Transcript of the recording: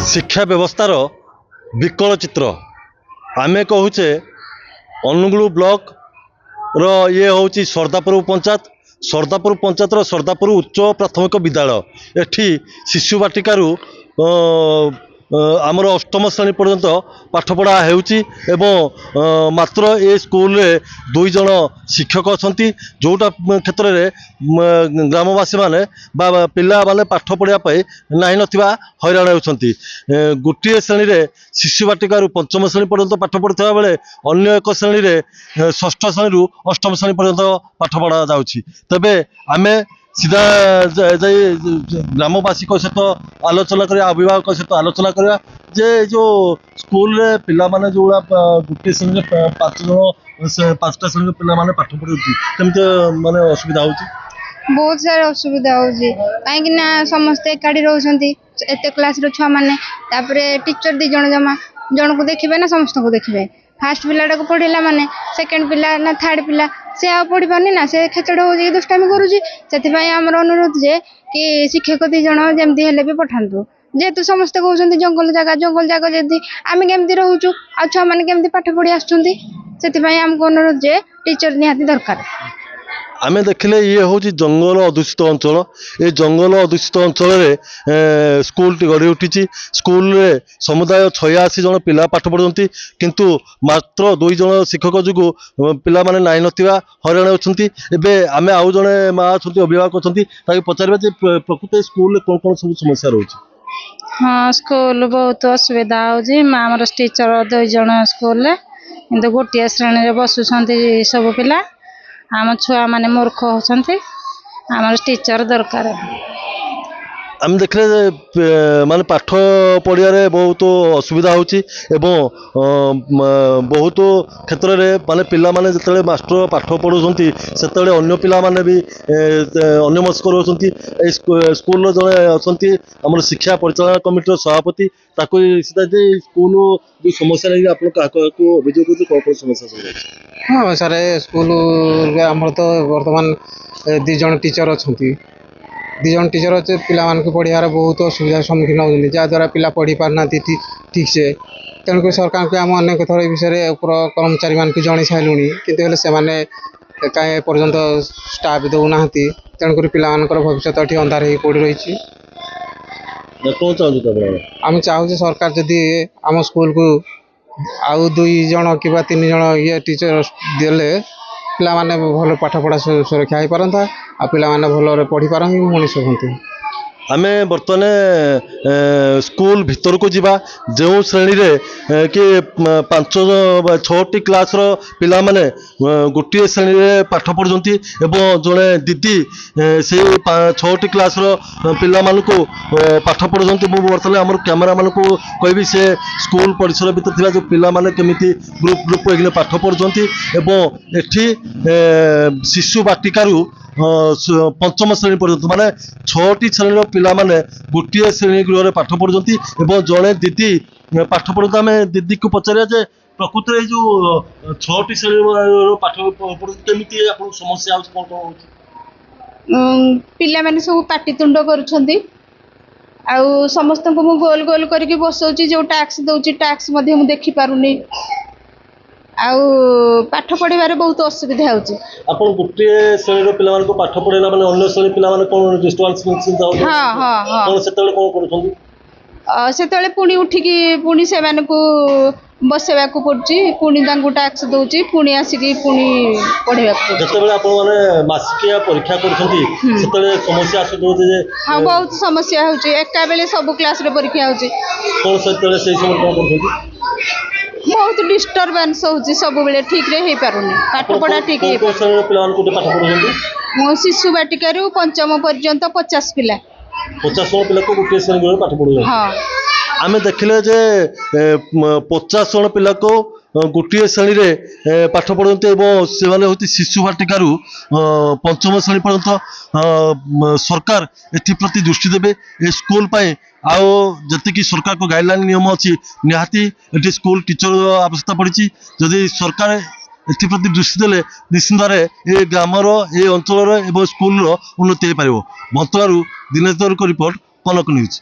शिक्षा व्यवस्थार विकल चित्र आमे कहूचे अनुगुल ब्लॉक रो ये हूँ सरदापुर पंचायत सरदापुर उच्च प्राथमिक विद्यालय एठी शिशु बाटिकारु आमर अष्टम श्रेणी पर्यंत पाठपढ़ा होउची मात्र ए स्कूल रे 2 जन शिक्षक अच्छा जोटा क्षेत्र में ग्रामवासी माने पिला माने पाठ पढ़ापी ना नथिबा हैरान होउछंती। गोटे श्रेणी रे शिशु बाटिकारु पंचम श्रेणी पर्यंत पाठ पढ़ुवा बेले अन्य एक श्रेणी रे षष्ठ श्रेणी अष्टम श्रेणी पर्यंत पाठ पढ़ा जाउची। तबे आमे सीधा ग्रामवासी सहित आलोचना कर अभिभावक सहित आलोचना करवा जे जो स्कूल रे पिला माने जो गोटे श्रेणी 5 जन 5टा श्रेणी पिला माने पाठ पढ़ुची केमते माने असुविधा होची। बहुत सारा असुविधा होची काहेकि ना समस्त एकाडी रहउछंती एते क्लास रो छुआ माने तापरे टीचर 2 जन जमा जन को देखिबे ना समस्त को देखिबे। फास्ट पिलाटा को पढ़ेला माने सेकंड पिला ना थर्ड पिला से आ पढ़ी पारनी ना से खेचड़ हो जे दुष्टामी करूची। सेतिपय हमर अनुरोध जे कि शिक्षक 2 जन जेमती हेले भी पठांतु जेतु समस्त कहउछंती जंगल जागा जदी आमे केमती रहउछु आ छुआ माने केमती पाठ पढ़ी आछुंती सेतिपय हमको अनुरोध जे टीचर निहाती दरकार। आमे देखले ये हूँ जंगल अधूषित अंचल ये जंगल अधूषित अंचल स्कूल टी गढ़ी उठी स्कूल रे समुदाय 86 जन पिला पाठ पढ़ुंती किंतु मात्र 2 जन शिक्षक जो पिला माने नाई नथिबा हैरान होउछंती। एबे आमे आउ जने माँ अछंती अभिभावक अछंती ताकि पचारबे जे प्रकृत स्कूल रे कोन सब समस्या रहउची। हाँ स्कूल बहुत असुविधा होउची हमर टीचर 2 जन स्कूल रे किंतु गोटे श्रेणी रे बसुछंती सब पिला आम छुआ माने मूर्ख होछंती आमर टीचर दरकार। आम देखले माने पाठ पढ़िया रे बहुत असुविधा होची एवं बहुत क्षेत्र रे माने पिला माने जतले मास्टर पाठ पढ़ुछंती सेतले अन्य पिला माने भी अन्यमस्क करूछंती। ए स्कूल रो जने अछंती हमर शिक्षा परिचालन कमिटी रो सभापति ताको सीधा जे स्कूल जो समस्या नहीं आपन को अभियोग को समस्या सब। हाँ सर स्कूल रे हमर तो वर्तमान 2 जन टीचर अछंती 2 जन टीचर अच्छे पिला को पढ़ार बहुत असुविधार सम्मुखीन होती जहाँद्वारा पिला पढ़ी पारना ठीक से तेणुक सरकार को आम अनेक थर विषय उपर कर्मचारी मान जन सारूँ कितने से कहीं पर्यंत स्टाफ दौना तेणुक पिला भविष्य ये अंधार हो पड़ रही। आम चाहूँ सरकार जदि आम स्कूल को आउ 2 जन कि 3 जन ये टीचर देले पिला माने भल पाठ पढ़ा सुरक्षा हो पारंता आ पिला माने भल पढ़ी पारंती मनीष होती। आमे बर्तमान स्कूल भीतर को जीवा जो श्रेणी रे कि 5-6टी क्लास रो पिला माने गोटे श्रेणी रे पाठ पढ़ुंती एवं जड़े दीदी से 6टी क्लास रो पिला मानकु पाठ पढ़ुंती। मु बर्तमान हमर कैमरा मानकु कहबी से स्कूल परिसर भीतर थिबा जो पिला माने केमिति ग्रुप होइने पाठ पढ़ुंती एवं एठी शिशु बाटिकारु पंचम श्रेणी पर्यंत माने 6टी श्रेणी पिला माने गोटे श्रेणी गृह में पाठ पढ़ुंती एवं जड़े दीदी पाठ पढ़ुंती। आम दीदी को पचारे जे प्रकृत में जो 6टी श्रेणी पाठ पढ़ुंती समस्या कौन पिला माने सब पाटितुंड करुछंती आउ समस्त को मु गोल गोल करके बसौची जो टैक्स दउची टैक्स मध्ये मु देखि पारुनी आउ पाठ पढ़ार बहुत असुविधा होची। आपण गोटे श्रेणी पिला माने को पाठ पढ़ेला माने अन्य श्रेणी पिला माने कोन डिस्टर्बेंस चिंता हो। हां हां हां कोन सेतले कोन करूछंती सेतले पुणी उठिकी पुणी से माने को बसेबा को पड़ची पुणी दांगु टैक्स दउची पुणी आसीकी पुणी पढ़ेबा को जतबेले आपण माने मासिकिया परीक्षा करूछंती सेतले समस्या आसु दो जे। हां बहुत समस्या होची एका बेले सब क्लास रे परीक्षा होची कोन सेतले सेही समय कोन करूछंती बहुत डिस्टर्बेंस होची सब बेले ठीक रे हे पारुनी पाठ पढ़ा ठीक हे कोन श्रेणी पिला को पाठ पढ़ुछंती मो शिशु बाटिकारु पंचम पर्यंत 50 पिला 50 पिला को गोटे श्रेणी में पाठ पढ़ुछंती। हां आमे देखले जे 50 जन पिला को गोटे श्रेणी रे पाठ पढ़ुंते से होती शिशु बाटिकारु पंचम श्रेणी पर्यंत सरकार एथि प्रति दृष्टि देबे ए स्कूल पाए आओ जति सरकार को गाइडलाइन नियम अच्छी निहाती एटी स्कूल टीचर आवश्यकता पड़ी जदि सरकार एप्रति दृष्टि देले निश्चित भाव ये ग्रामर ये अंचल एवं स्कूल उन्नति हो पार। बंतलारू दिनेश दौर को रिपोर्ट कनक न्यूज।